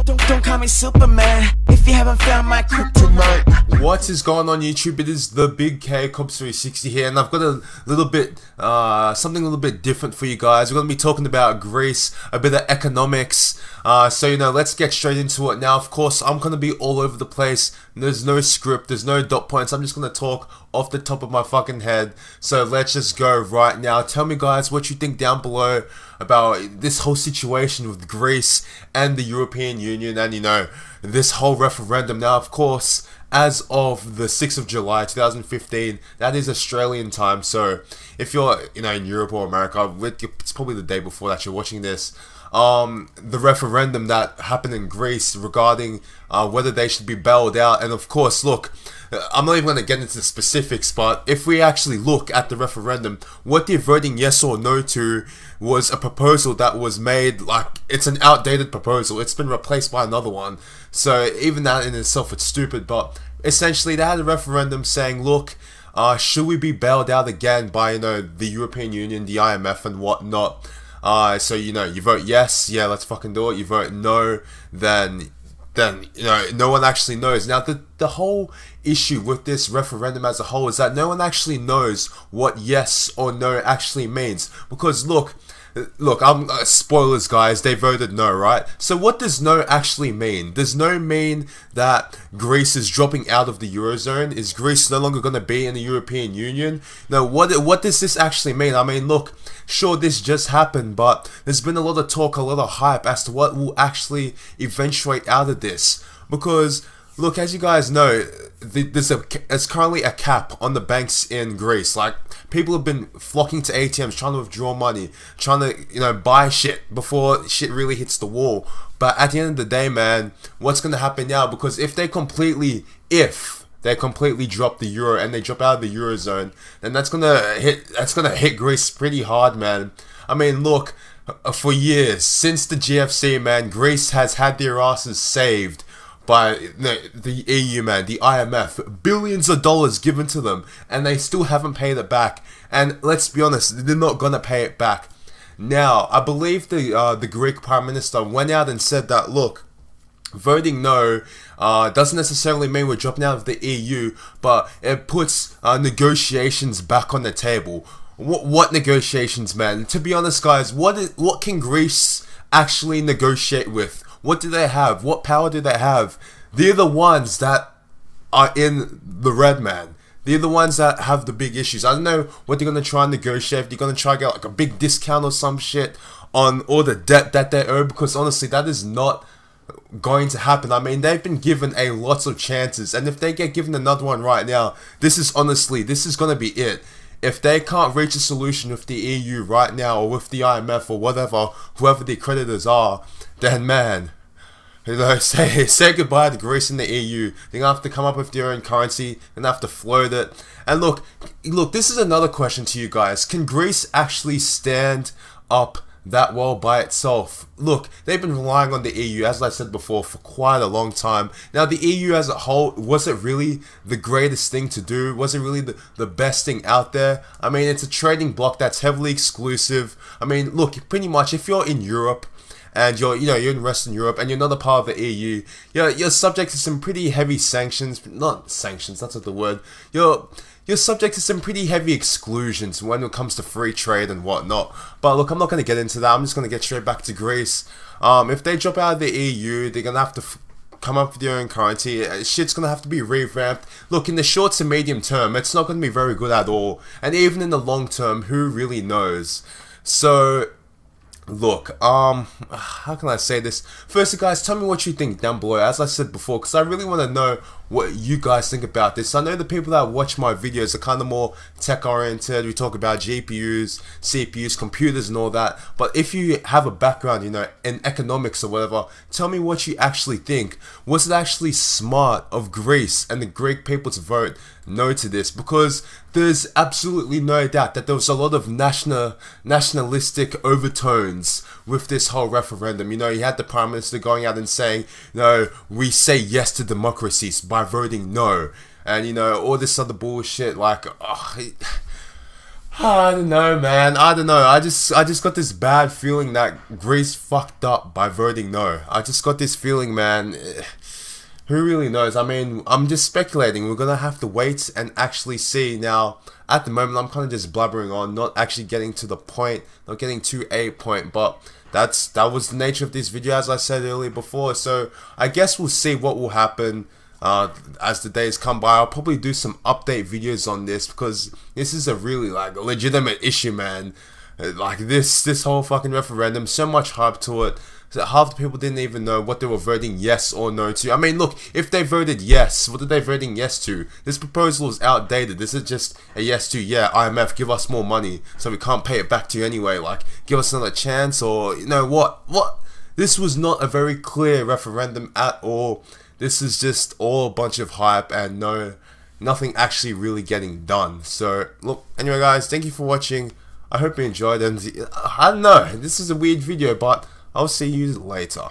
Don't call me Superman if you haven't found my kryptonite. What is going on YouTube? It is the Big K Cops 360 here, and I've got a little bit, something a little bit different for you guys. We're going to be talking about Greece, a bit of economics, so you know, let's get straight into it. Now, of course, I'm going to be all over the place. There's no script, there's no dot points. I'm just going to talk off the top of my fucking head. So let's just go right now. Tell me, guys, what you think down below about this whole situation with Greece and the European Union, and you know, this whole referendum. Now, of course, as of the 6th of July 2015, that is Australian time, so if you're, you know, in Europe or America, it's probably the day before that you're watching this. The referendum that happened in Greece regarding whether they should be bailed out. And of course, look, I'm not even going to get into the specifics, but if we actually look at the referendum, what they're voting yes or no to was a proposal that was made, like, it's an outdated proposal. It's been replaced by another one. So even that in itself, it's stupid. But essentially, they had a referendum saying, look, should we be bailed out again by, you know, the European Union, the IMF and whatnot? So, you know, you vote yes, yeah, let's fucking do it. You vote no, then you know, no one actually knows. Now, the whole issue with this referendum as a whole is that no one actually knows what yes or no actually means. Because look, I'm spoilers, guys. They voted no, right? So what does no actually mean? Does no mean that Greece is dropping out of the Eurozone? Is Greece no longer going to be in the European Union? No, what does this actually mean? I mean, look, sure, this just happened, but there's been a lot of talk, a lot of hype as to what will actually eventuate out of this. Because, look, as you guys know, there's currently a cap on the banks in Greece. Like, people have been flocking to ATMs, trying to withdraw money, trying to, you know, buy shit before shit really hits the wall. But at the end of the day, man, what's going to happen now? Because if they completely drop the euro and they drop out of the Eurozone, then that's gonna hit Greece pretty hard, man. I mean, look, for years, since the GFC, man, Greece has had their asses saved by the EU, man, the IMF, billions of dollars given to them, and they still haven't paid it back. And let's be honest, they're not gonna pay it back. Now, I believe the Greek Prime Minister went out and said that, look, voting no doesn't necessarily mean we're dropping out of the EU, but it puts negotiations back on the table. What negotiations, man? To be honest, guys, what can Greece actually negotiate with? What do they have? What power do they have? They're the ones that are in the red, man. They're the ones that have the big issues. I don't know what they're going to try and negotiate. They're going to try to get like a big discount or some shit on all the debt that they owe, because honestly, that is not going to happen. I mean, they've been given a lots of chances, and if they get given another one right now, this is going to be it. If they can't reach a solution with the EU right now, or with the IMF or whatever, whoever the creditors are, then man, you know, say goodbye to Greece and the EU. They're gonna have to come up with their own currency, they're gonna have to float it. And look, this is another question to you guys. Can Greece actually stand up that well by itself? Look, they've been relying on the EU, as I said before, for quite a long time. Now, the EU as a whole, was it really the greatest thing to do? Was it really the best thing out there? I mean, it's a trading bloc that's heavily exclusive. I mean, look, pretty much if you're in Europe, and you're in Western Europe, and you're not a part of the EU, you're subject to some pretty heavy sanctions. Not sanctions, that's not the word. You're subject to some pretty heavy exclusions when it comes to free trade and whatnot. But look, I'm not going to get into that. I'm just going to get straight back to Greece. If they drop out of the EU, they're going to have to come up with their own currency. Shit's going to have to be revamped. Look, in the short to medium term, it's not going to be very good at all. And even in the long term, who really knows? So, look, how can I say this? Firstly, guys, tell me what you think down below, as I said before, because I really want to know what you guys think about this. I know the people that watch my videos are kind of more tech oriented. We talk about GPUs, CPUs, computers and all that. But if you have a background, you know, in economics or whatever, tell me what you actually think. Was it actually smart of Greece and the Greek people to vote no to this? Because there's absolutely no doubt that there was a lot of nationalistic overtones with this whole referendum. You know, you had the Prime Minister going out and saying, no, we say yes to democracies by voting no, and you know, all this other bullshit. Like, I don't know, man. I don't know. I just got this bad feeling that Greece fucked up by voting no. I just got this feeling, man. Who really knows? I mean, I'm just speculating. We're gonna have to wait and actually see. Now, at the moment, I'm kind of just blabbering on, not actually getting to the point, not getting to a point. But that was the nature of this video, as I said earlier before. So I guess we'll see what will happen as the days come by. I'll probably do some update videos on this because this is a really like a legitimate issue, man. Like this whole fucking referendum, so much hype to it. So half the people didn't even know what they were voting yes or no to. I mean, look, if they voted yes, what are they voting yes to? This proposal is outdated. This is just a yes to, yeah, IMF, give us more money so we can't pay it back to you anyway. Like, give us another chance, or, you know, what? This was not a very clear referendum at all. This is just all a bunch of hype and nothing actually really getting done. So, look, anyway guys, thank you for watching. I hope you enjoyed, and I don't know, this is a weird video, but I'll see you later.